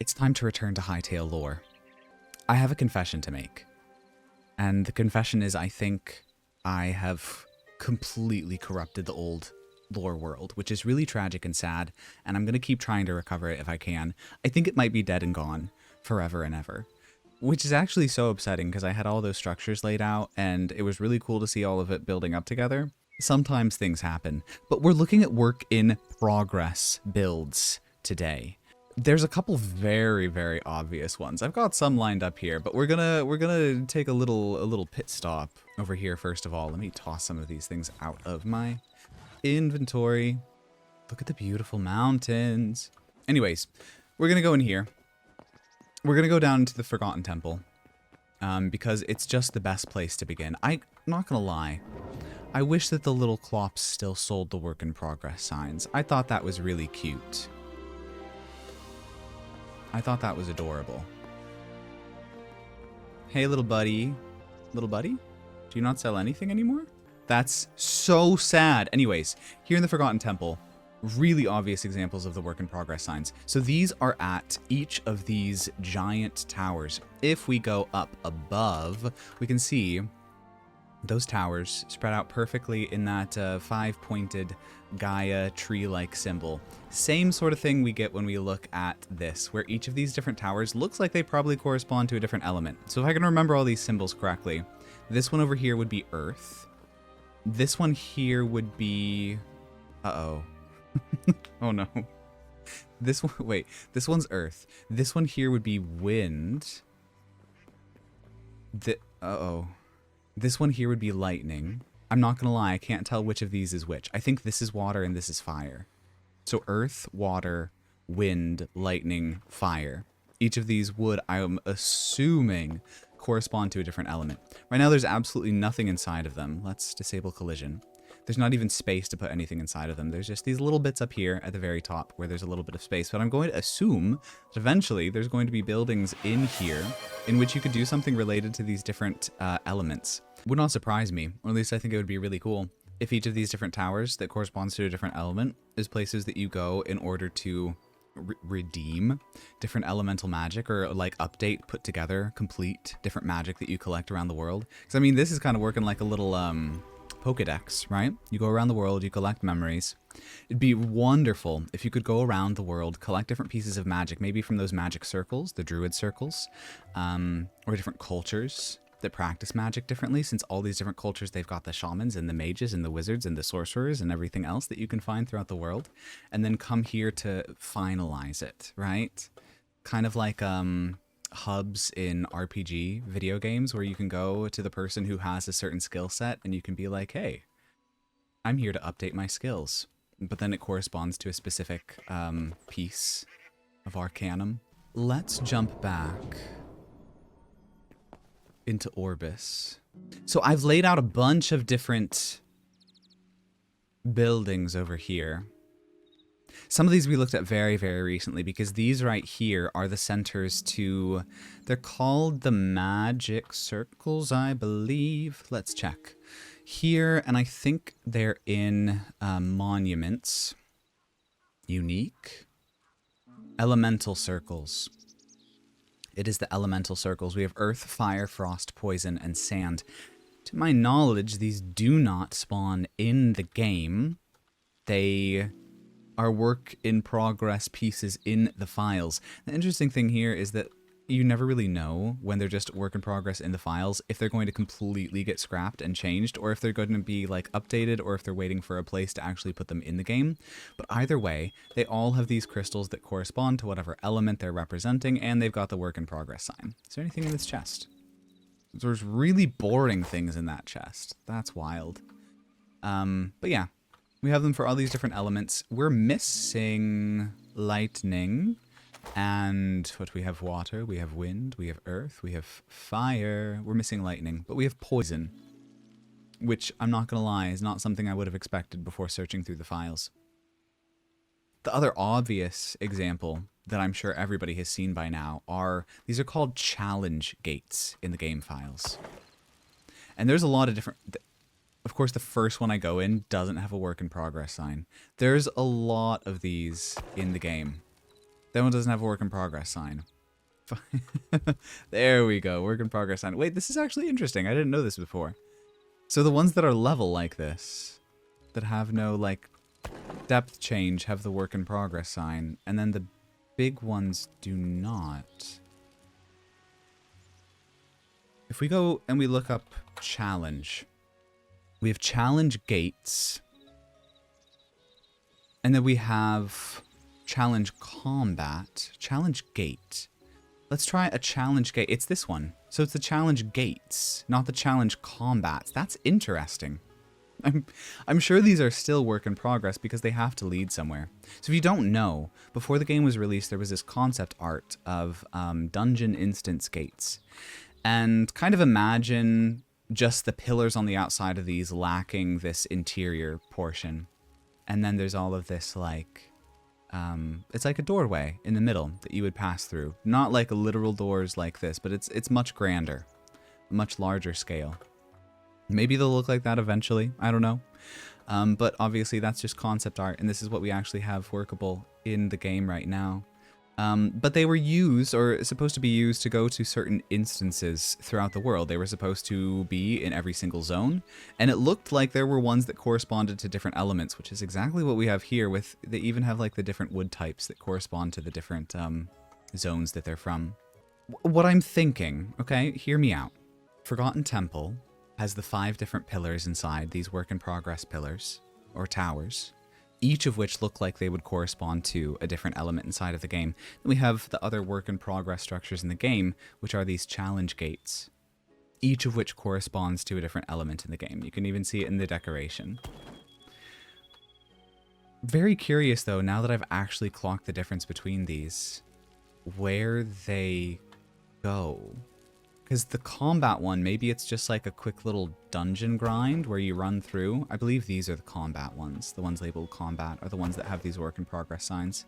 It's time to return to Hytale Lore. I have a confession to make. And the confession is I think I have completely corrupted the old lore world, which is really tragic and sad, and I'm going to keep trying to recover it if I can. I think it might be dead and gone forever and ever, which is actually so upsetting because I had all those structures laid out and it was really cool to see all of it building up together. Sometimes things happen, but we're looking at work in progress builds today. There's a couple very, very obvious ones. I've got some lined up here, but we're gonna take a little pit stop over here first of all. Let me toss some of these things out of my inventory. Look at the beautiful mountains. Anyways, we're gonna go in here. We're gonna go down into the Forgotten Temple, because it's just the best place to begin. I'm not gonna lie. I wish that the little clops still sold the work in progress signs. I thought that was really cute. I thought that was adorable. Hey, little buddy. Little buddy? Do you not sell anything anymore? That's so sad. Anyways, here in the Forgotten Temple, really obvious examples of the work in progress signs. So these are at each of these giant towers. If we go up above, we can see those towers spread out perfectly in that five-pointed Gaia tree-like symbol. Same sort of thing we get when we look at this, where each of these different towers looks like they probably correspond to a different element. So if I can remember all these symbols correctly, this one over here would be Earth. This one here would be... Uh-oh. Oh no. This one... Wait. This one's Earth. This one here would be Wind. Uh-oh. This one here would be lightning. I'm not gonna lie, I can't tell which of these is which. I think this is water and this is fire. So earth, water, wind, lightning, fire. Each of these would, I'm assuming, correspond to a different element. Right now there's absolutely nothing inside of them. Let's disable collision. There's not even space to put anything inside of them. There's just these little bits up here at the very top where there's a little bit of space. But I'm going to assume that eventually there's going to be buildings in here in which you could do something related to these different elements. Would not surprise me, or at least I think it would be really cool, if each of these different towers that corresponds to a different element is places that you go in order to redeem different elemental magic, or like update, put together, complete different magic that you collect around the world. Because I mean, this is kind of working like a little Pokedex, right? You go around the world, you collect memories. It'd be wonderful if you could go around the world, collect different pieces of magic, maybe from those magic circles, the druid circles, or different cultures that practice magic differently, since all these different cultures, they've got the shamans and the mages and the wizards and the sorcerers and everything else that you can find throughout the world, and then come here to finalize it, right? Kind of like hubs in RPG video games where you can go to the person who has a certain skill set and you can be like, hey, I'm here to update my skills. But then it corresponds to a specific piece of Arcanum. Let's jump back into Orbis. So I've laid out a bunch of different buildings over here. Some of these we looked at very, very recently because these right here are the centers to... They're called the magic circles, I believe. Let's check. Here, and I think they're in monuments. Unique. Elemental circles. It is the elemental circles. We have earth, fire, frost, poison, and sand. To my knowledge, these do not spawn in the game. They are work in progress pieces in the files. The interesting thing here is that you never really know when they're just work in progress in the files, if they're going to completely get scrapped and changed, or if they're going to be like updated, or if they're waiting for a place to actually put them in the game. But either way, they all have these crystals that correspond to whatever element they're representing, and they've got the work in progress sign. Is there anything in this chest? There's really boring things in that chest. That's wild. But yeah, we have them for all these different elements. We're missing lightning. And what we have: water, we have wind, we have earth, we have fire. We're missing lightning, but we have poison, which I'm not gonna lie is not something I would have expected before searching through the files. The other obvious example that I'm sure everybody has seen by now are, these are called challenge gates in the game files. And there's a lot of different... Of course, the first one I go in doesn't have a work in progress sign. There's a lot of these in the game. That one doesn't have a work in progress sign. There we go, work in progress sign. Wait, this is actually interesting. I didn't know this before. So the ones that are level like this, that have no, like, depth change, have the work in progress sign, and then the big ones do not. If we go and we look up challenge, we have challenge gates, and then we have challenge combat, challenge gate. Let's try a challenge gate. It's this one. So it's the challenge gates, not the challenge combats. That's interesting. I'm sure these are still work in progress because they have to lead somewhere. So if you don't know, before the game was released, there was this concept art of dungeon instance gates. And kind of imagine just the pillars on the outside of these lacking this interior portion. And then there's all of this, like, it's like a doorway in the middle that you would pass through. Not like literal doors like this, but it's much grander, much larger scale. Maybe they'll look like that eventually. I don't know. But obviously that's just concept art, and this is what we actually have workable in the game right now. But they were used, or supposed to be used, to go to certain instances throughout the world. They were supposed to be in every single zone, and it looked like there were ones that corresponded to different elements, which is exactly what we have here. With they even have like the different wood types that correspond to the different zones that they're from. What I'm thinking, okay, hear me out. Forgotten Temple has the 5 different pillars inside, these work in progress pillars, or towers, each of which look like they would correspond to a different element inside of the game. Then we have the other work in progress structures in the game, which are these challenge gates, each of which corresponds to a different element in the game. You can even see it in the decoration. Very curious though, now that I've actually clocked the difference between these, where they go. Because the combat one, maybe it's just like a quick little dungeon grind where you run through. I believe these are the combat ones. The ones labeled combat are the ones that have these work in progress signs.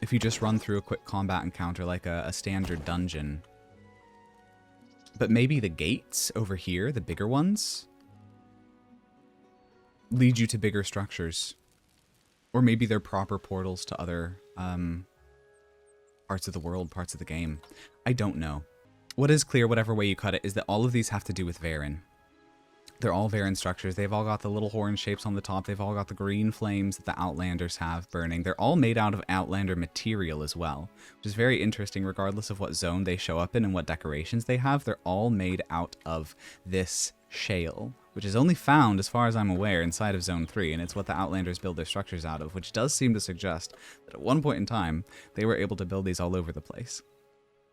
If you just run through a quick combat encounter like a standard dungeon. But maybe the gates over here, the bigger ones, lead you to bigger structures. Or maybe they're proper portals to other parts of the world, parts of the game. I don't know. What is clear, whatever way you cut it, is that all of these have to do with Varen. They're all Varen structures. They've all got the little horn shapes on the top. They've all got the green flames that the Outlanders have burning. They're all made out of Outlander material as well, which is very interesting regardless of what zone they show up in and what decorations they have. They're all made out of this shale, which is only found, as far as I'm aware, inside of Zone 3, and it's what the Outlanders build their structures out of, which does seem to suggest that at one point in time, they were able to build these all over the place.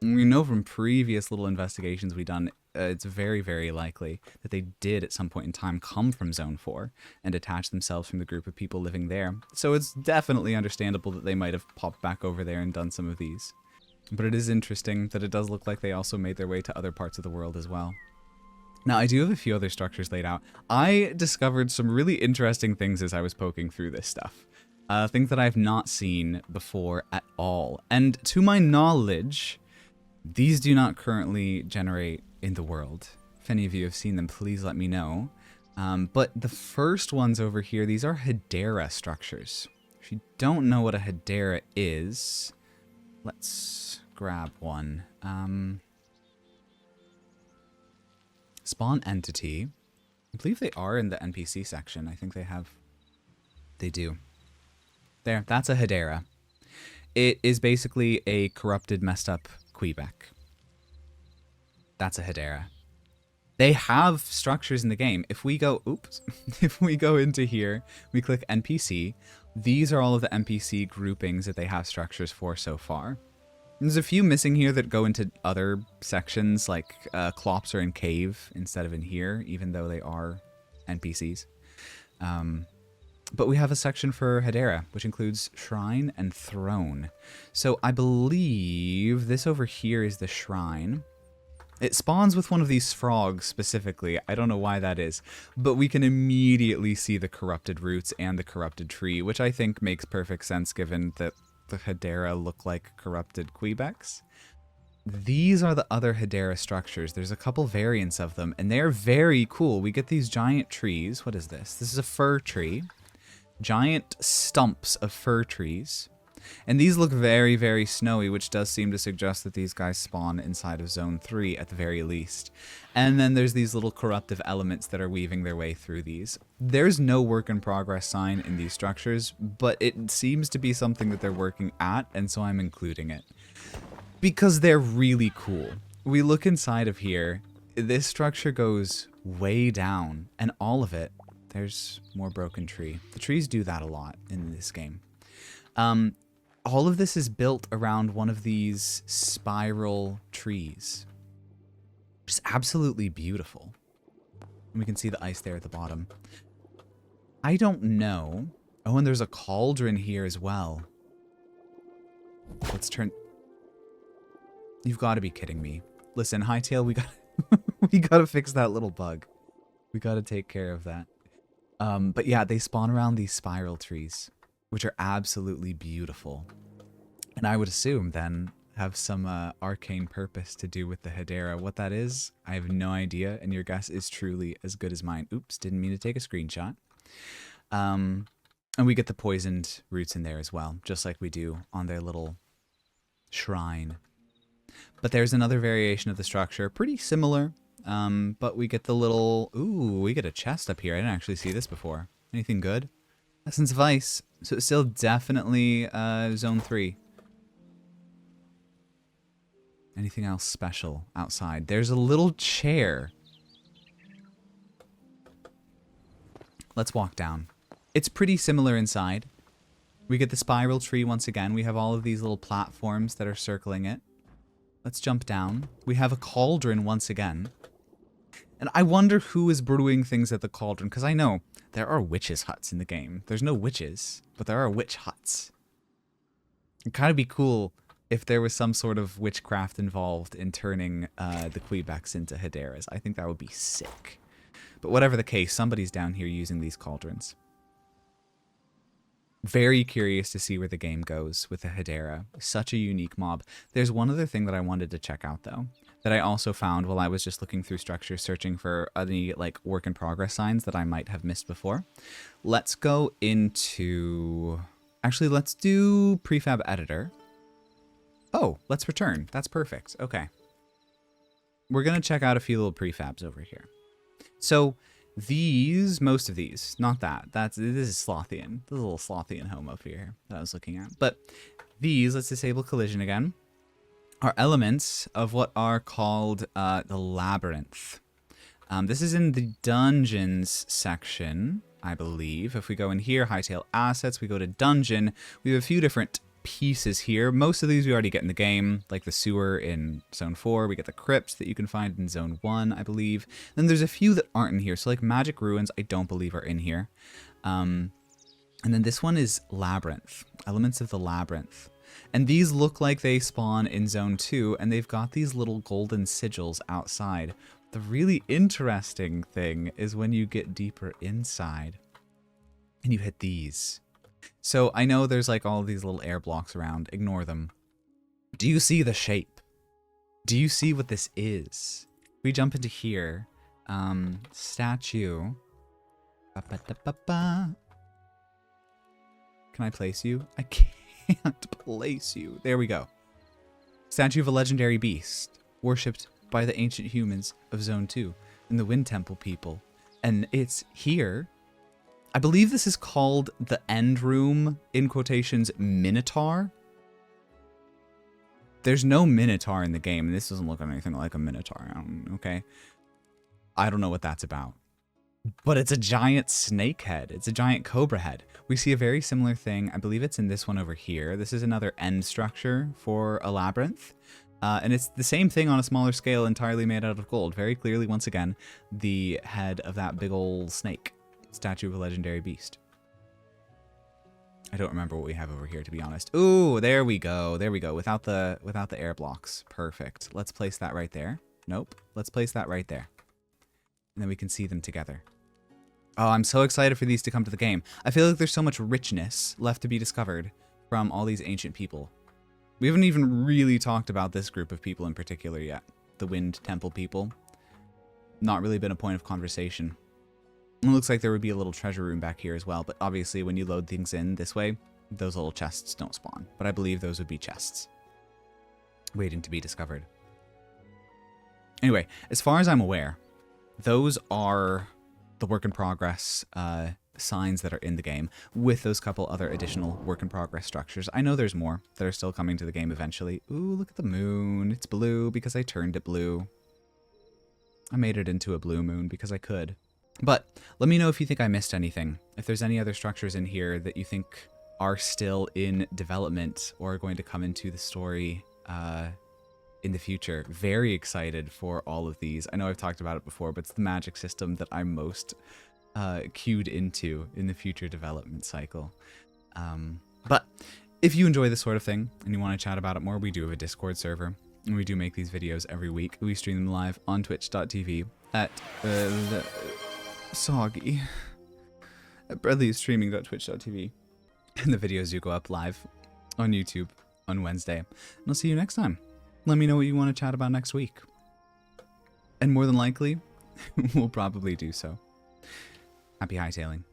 And we know from previous little investigations we've done, it's very, very likely that they did at some point in time come from Zone 4 and attach themselves from the group of people living there. So it's definitely understandable that they might have popped back over there and done some of these. But it is interesting that it does look like they also made their way to other parts of the world as well. Now, I do have a few other structures laid out. I discovered some really interesting things as I was poking through this stuff. Things that I've not seen before at all. And to my knowledge, these do not currently generate in the world. If any of you have seen them, please let me know. But the first ones over here, these are Hideera structures. If you don't know what a Hideera is, let's grab one. Spawn entity. I believe they are in the NPC section. I think they do. There, that's a Hideera. It is basically a corrupted, messed up Quebec. That's a Hideera. They have structures in the game. If we go, if we go into here, we click NPC, these are all of the NPC groupings that they have structures for so far. There's a few missing here that go into other sections, like Clops are in Cave instead of in here, even though they are NPCs. But we have a section for Hideera, which includes Shrine and Throne. So I believe this over here is the Shrine. It spawns with one of these frogs specifically. I don't know why that is, but we can immediately see the corrupted roots and the corrupted tree, which I think makes perfect sense given that the Hideera look like corrupted Quebecs. These are the other Hideera structures. There's a couple variants of them, and they're very cool. We get these giant trees. What is this? This is a fir tree. Giant stumps of fir trees And these look very, very snowy, which does seem to suggest that these guys spawn inside of Zone 3 at the very least. And then there's these little corruptive elements that are weaving their way through these. There's no work in progress sign in these structures, but it seems to be something that they're working at, and so I'm including it. Because they're really cool. We look inside of here, this structure goes way down, and all of it, there's more broken tree. The trees do that a lot in this game. All of this is built around one of these spiral trees. Which is absolutely beautiful. And we can see the ice there at the bottom. I don't know. Oh, and there's a cauldron here as well. Let's turn... You've got to be kidding me. Listen, Hytale, we gotta fix that little bug. We gotta take care of that. But yeah, they spawn around these spiral trees, which are absolutely beautiful. And I would assume then have some arcane purpose to do with the Hideera. What that is, I have no idea, and your guess is truly as good as mine. Oops, didn't mean to take a screenshot. And we get the poisoned roots in there as well, just like we do on their little shrine. But there's another variation of the structure, pretty similar, but we get the little... Ooh, we get a chest up here. I didn't actually see this before. Anything good? Essence of Ice. So it's still definitely Zone 3. Anything else special outside? There's a little chair. Let's walk down. It's pretty similar inside. We get the spiral tree once again. We have all of these little platforms that are circling it. Let's jump down. We have a cauldron once again. And I wonder who is brewing things at the cauldron, because I know there are witches' huts in the game. There's no witches, but there are witch huts. It'd kind of be cool if there was some sort of witchcraft involved in turning the Quebecs into Hideeras. I think that would be sick. But whatever the case, somebody's down here using these cauldrons. Very curious to see where the game goes with the Hideera. Such a unique mob. There's one other thing that I wanted to check out, though, that I also found while I was just looking through structures, searching for any like work in progress signs that I might have missed before. Let's go into... Actually, let's do prefab editor. Oh, let's return. That's perfect. Okay. We're going to check out a few little prefabs over here. So... most of these, not that. This is Slothian. This is a little Slothian home up here that I was looking at. But these, let's disable collision again, are elements of what are called the Labyrinth. This is in the dungeons section, I believe. If we go in here, Hytale assets, we go to dungeon. We have a few different pieces here. Most of these we already get in the game, like the sewer in Zone 4. We get the crypts that you can find in Zone 1, I believe. Then there's a few that aren't in here. So like Magic Ruins, I don't believe are in here. And then this one is Labyrinth. Elements of the Labyrinth. And these look like they spawn in Zone 2, and they've got these little golden sigils outside. The really interesting thing is when you get deeper inside and you hit these. So I know there's like all these little air blocks around. Ignore them. Do you see the shape? Do you see what this is? We jump into here. Statue. Can I place you? I can't place you. There we go. Statue of a legendary beast. Worshipped by the ancient humans of Zone 2 and the Wind Temple people. And it's here. I believe this is called the End Room, in quotations, Minotaur. There's no Minotaur in the game, and this doesn't look anything like a Minotaur. Okay. I don't know what that's about. But it's a giant snake head. It's a giant cobra head. We see a very similar thing. I believe it's in this one over here. This is another end structure for a labyrinth. And it's the same thing on a smaller scale, entirely made out of gold. Very clearly, once again, the head of that big old snake. Statue of a legendary beast. I don't remember what we have over here, to be honest. Ooh, there we go. There we go. Without the air blocks. Perfect. Let's place that right there. Nope. Let's place that right there. And then we can see them together. Oh, I'm so excited for these to come to the game. I feel like there's so much richness left to be discovered from all these ancient people. We haven't even really talked about this group of people in particular yet. The Wind Temple people. Not really been a point of conversation. It looks like there would be a little treasure room back here as well, but obviously when you load things in this way, those little chests don't spawn. But I believe those would be chests waiting to be discovered. Anyway, as far as I'm aware, those are the work in progress signs that are in the game, with those couple other additional work in progress structures. I know there's more that are still coming to the game eventually. Ooh, look at the moon. It's blue because I turned it blue. I made it into a blue moon because I could. But let me know if you think I missed anything. If there's any other structures in here that you think are still in development or are going to come into the story in the future. Very excited for all of these. I know I've talked about it before, but it's the magic system that I'm most queued into in the future development cycle. But if you enjoy this sort of thing and you want to chat about it more, we do have a Discord server, and we do make these videos every week. We stream them live on twitch.tv at Soggy. At bradleyisstreaming.twitch.tv. And the videos do go up live on YouTube on Wednesday. And I'll see you next time. Let me know what you want to chat about next week. And more than likely, we'll probably do so. Happy hightailing.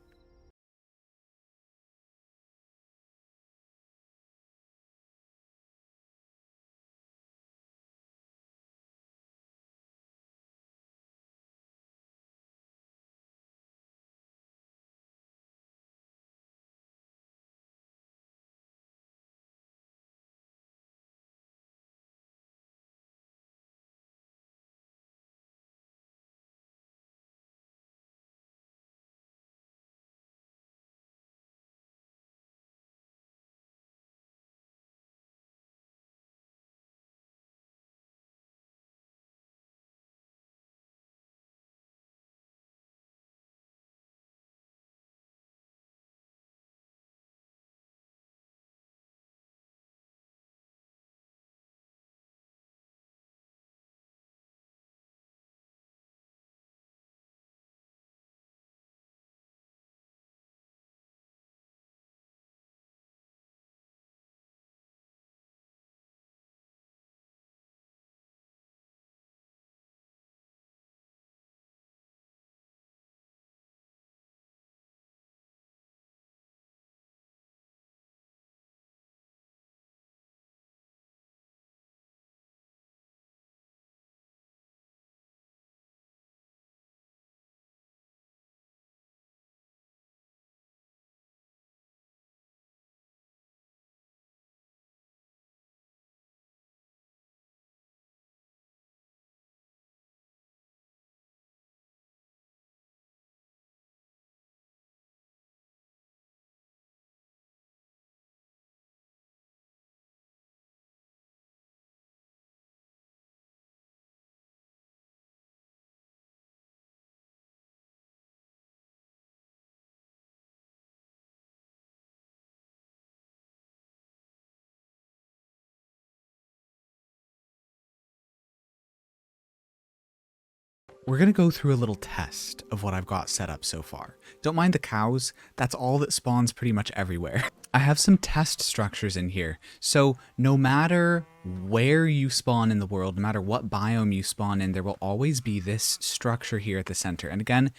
We're going to go through a little test of what I've got set up so far. Don't mind the cows, that's all that spawns pretty much everywhere. I have some test structures in here, so no matter where you spawn in the world, no matter what biome you spawn in, there will always be this structure here at the center. And again,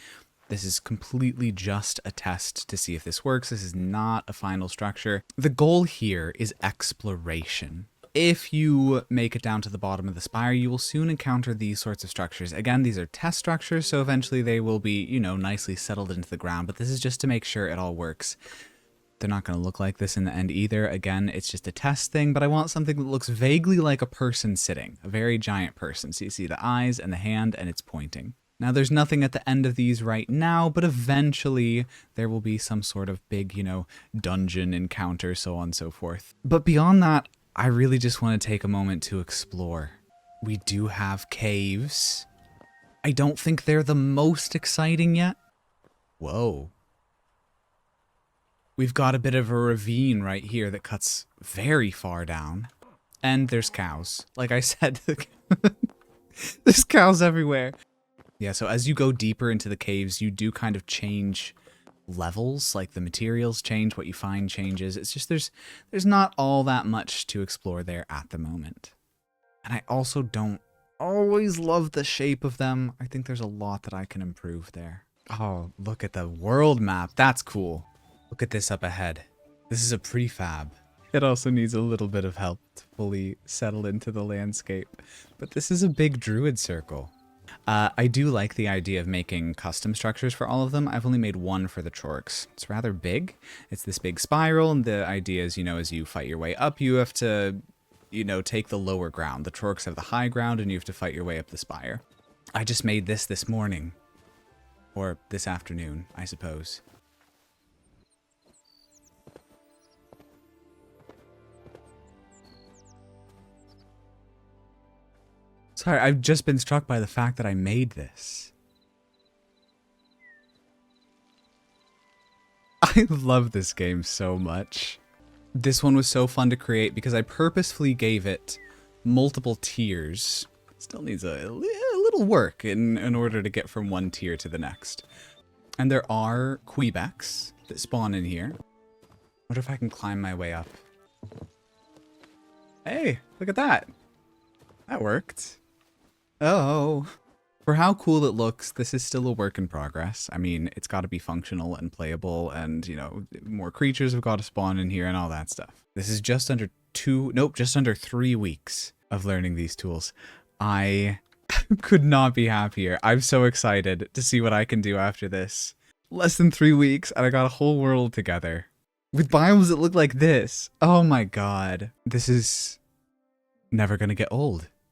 this is completely just a test to see if this works. This is not a final structure. The goal here is exploration. If you make it down to the bottom of the spire, you will soon encounter these sorts of structures. Again, these are test structures, so eventually they will be, you know, nicely settled into the ground, but this is just to make sure it all works. They're not going to look like this in the end either. Again, it's just a test thing, but I want something that looks vaguely like a person sitting, a very giant person. So you see the eyes and the hand, and it's pointing. Now, there's nothing at the end of these right now, but eventually there will be some sort of big, you know, dungeon encounter, so on and so forth. But beyond that, I really just want to take a moment to explore. We do have caves. I don't think they're the most exciting yet. Whoa. We've got a bit of a ravine right here that cuts very far down. And there's cows. Like I said, there's cows everywhere. Yeah, so as you go deeper into the caves, you do kind of change levels, like the materials change, what you find changes. It's just there's not all that much to explore there at the moment. And I also don't always love the shape of them. I think there's a lot that I can improve there. Oh, look at the world map. That's cool. Look at this up ahead. This is a prefab. It also needs a little bit of help to fully settle into the landscape. But this is a big druid circle. I do like the idea of making custom structures for all of them. I've only made one for the Chorks. It's rather big. It's this big spiral, and the idea is, you know, as you fight your way up, you have to, you know, take the lower ground. The Chorks have the high ground, and you have to fight your way up the spire. I just made this morning. Or this afternoon, I suppose. Sorry, I've just been struck by the fact that I made this. I love this game so much. This one was so fun to create because I purposefully gave it multiple tiers. Still needs a little work in order to get from one tier to the next. And there are Quebecs that spawn in here. Wonder if I can climb my way up. Hey, look at that. That worked. Oh. For how cool it looks, this is still a work in progress. I mean, it's got to be functional and playable, and, you know, more creatures have got to spawn in here and all that stuff. This is just under just under 3 weeks of learning these tools. I could not be happier. I'm so excited to see what I can do after this. Less than 3 weeks, and I got a whole world together. With biomes that look like this. Oh my god. This is never gonna get old.